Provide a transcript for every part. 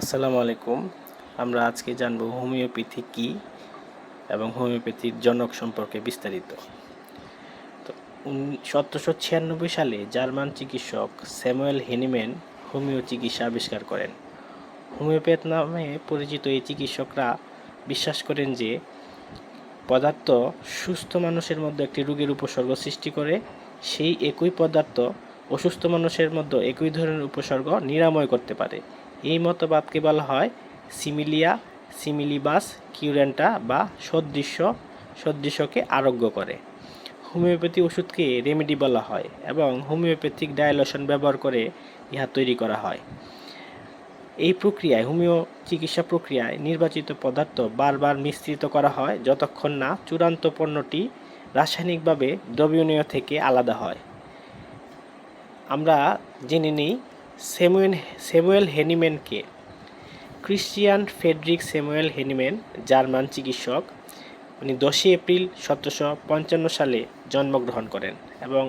আসসালামু আলাইকুম। আমরা আজকে জানব হোমিওপ্যাথি কী এবং হোমিওপ্যাথির জনক সম্পর্কে বিস্তারিত। তো 1796 সালে জার্মান চিকিৎসক স্যামুয়েল হেনিম্যান হোমিও চিকিৎসা আবিষ্কার করেন। হোমিওপ্যাথ নামে পরিচিত এই চিকিৎসকরা বিশ্বাস করেন যে পদার্থ সুস্থ মানুষের মধ্যে একটি রোগের উপসর্গ সৃষ্টি করে, সেই একই পদার্থ অসুস্থ মানুষের মধ্যে একই ধরনের উপসর্গ নিরাময় করতে পারে। এই মতবাদকে বলা হয় সিমিলিয়া সিমিলিবাস কিউরেন্টা বা সদৃশ্যকে আরোগ্য করে। হোমিওপ্যাথি ওষুধকে রেমেডি বলা হয় এবং হোমিওপ্যাথিক ডায়ালোশন ব্যবহার করে ইহা তৈরি করা হয়। এই প্রক্রিয়ায় হোমিও চিকিৎসা প্রক্রিয়ায় নির্বাচিত পদার্থ বারবার মিশ্রিত করা হয় যতক্ষণ না চূড়ান্ত পণ্যটি রাসায়নিকভাবে দ্রবণীয় থেকে আলাদা হয়। আমরা জেনে নিই স্যামুয়েল হেনিম্যানকে। Christian Friedrich Samuel Hahnemann German চিকিৎসক। উনি 10 এপ্রিল 1755 সালে জন্মগ্রহণ করেন এবং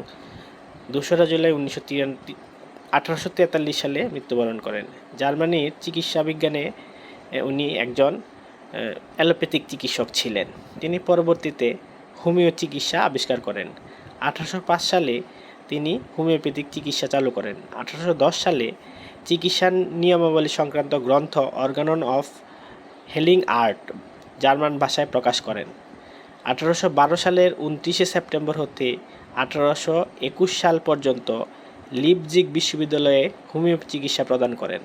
2 জুলাই 1843 সালে মৃত্যুবরণ করেন। জার্মানির চিকিৎসা বিজ্ঞানে উনি একজন অ্যালোপ্যাথিক চিকিৎসক ছিলেন। তিনি পরবর্তীতে হোমিও চিকিৎসা আবিষ্কার করেন। 1805 সালে তিনি হোমিওপ্যাথিক চিকিৎসা চালু করেন। 1810 সালে চিকিৎসা নিয়মাবলী সংক্রান্ত গ্রন্থ Organon of healing art German ভাষায় প্রকাশ করেন। 1812 সালের 29 সেপ্টেম্বর হতে 1821 সাল পর্যন্ত লিপজিগ বিশ্ববিদ্যালয়ে হোমিও চিকিৎসা প্রদান করেন।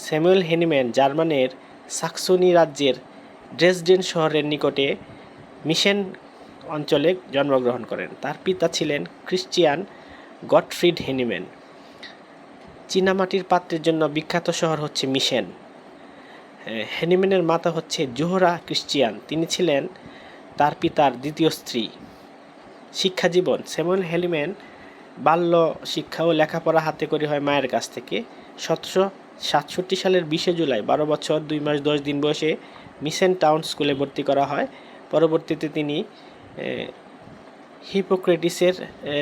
স্যামুয়েল হেনিম্যান জার্মানের সাক্সনি রাজ্যের ড্রেসডেন শহরের নিকটে মিশেন অঞ্চলে জন্মগ্রহণ করেন। তার পিতা ছিলেন ক্রিশ্চিয়ান গটফ্রিড হেনিম্যান। চীনামাটির পাত্রের জন্য বিখ্যাত শহর হচ্ছে মিশেন। হেনিম্যানের মাতা হচ্ছে জোহরা ক্রিশ্চিয়ান। তিনি ছিলেন তার পিতার দ্বিতীয় স্ত্রী। শিক্ষা জীবন। স্যামুয়েল হেনিম্যান বাল্য শিক্ষা ও লেখাপড়া হাতে করে হয় মায়ের কাছ থেকে। 1767 সালের 20 জুলাই 12 বছর 2 মাস 10 দিন বয়সে মিশেন টাউন স্কুলে ভর্তি করা হয়। পরবর্তীতে তিনি হিপোক্রেটিসের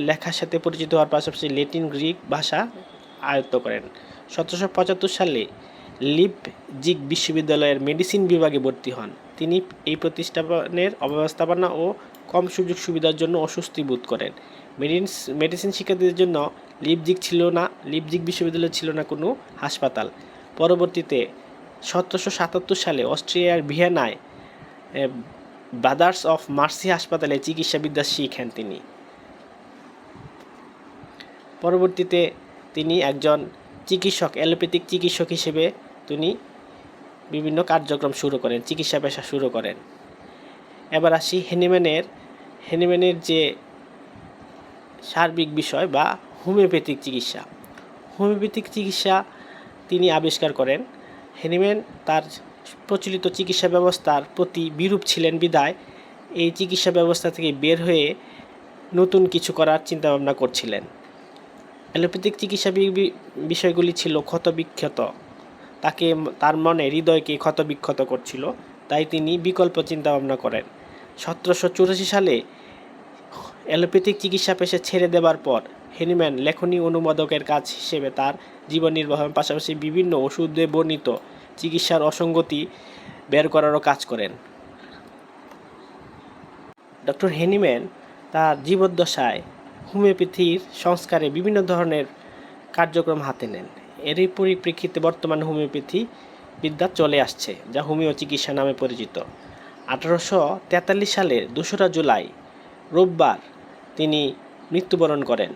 লেখার সাথে পরিচিত হওয়ার পাশাপাশি ল্যাটিন গ্রিক ভাষা আয়ত্ত করেন। 1775 সালে লিপজিগ বিশ্ববিদ্যালয়ের মেডিসিন বিভাগে ভর্তি হন। তিনি এই প্রতিষ্ঠানের অব্যবস্থাপনা ও কম সুযোগ সুবিধার জন্য অস্বস্তি বোধ করেন। মেডিসিন শিক্ষার্থীদের জন্য লিপজিগ বিশ্ববিদ্যালয় ছিল না কোনো হাসপাতাল। পরবর্তীতে 1777 সালে অস্ট্রিয়ার ভিয়েনায় ব্রাদার্স অফ মার্সি হাসপাতালে চিকিৎসাবিদ্যা শিখেন তিনি। পরবর্তীতে তিনি একজন চিকিৎসক, অ্যালোপ্যাথিক চিকিৎসক হিসেবে তিনি বিভিন্ন কার্যক্রম শুরু করেন, চিকিৎসা পেশা শুরু করেন। এবার আসি হেনিম্যানের যে সার্বিক বিষয় বা হোমিওপ্যাথিক চিকিৎসা। হোমিওপ্যাথিক চিকিৎসা তিনি আবিষ্কার করেন। হেনিম্যান তার প্রচলিত চিকিৎসা ব্যবস্থার প্রতি বিরূপ ছিলেন বিধায় এই চিকিৎসা ব্যবস্থা থেকে বের হয়ে নতুন কিছু করার চিন্তাভাবনা করছিলেন। অ্যালোপ্যাথিক চিকিৎসা বিষয়গুলি ছিল ক্ষতবিক্ষত, তার মনে হৃদয়কে ক্ষতবিক্ষত করছিল, তাই তিনি বিকল্প চিন্তাভাবনা করেন। 1784 সালে অ্যালোপ্যাথিক চিকিৎসা পেশা ছেড়ে দেবার পর হেনিম্যান লেখনী অনুবাদকের কাজ হিসেবে তার জীবন নির্বাহের পাশাপাশি বিভিন্ন ওষুধে বর্ণিত চিকিৎসার অসঙ্গতি বের করারও কাজ করেন। ডক্টর হেনিম্যান তার জীবদ্দশায় হোমিওপ্যাথির সংস্কারে বিভিন্ন ধরনের কার্যক্রম হাতে নেন। এরই পরিপ্রেক্ষিতে বর্তমান হোমিওপ্যাথি বিদ্যা চলে আসছে, যা হোমিও চিকিৎসা নামে পরিচিত। 1843 সালের 2 জুলাই রোববার তিনি মৃত্যুবরণ করেন।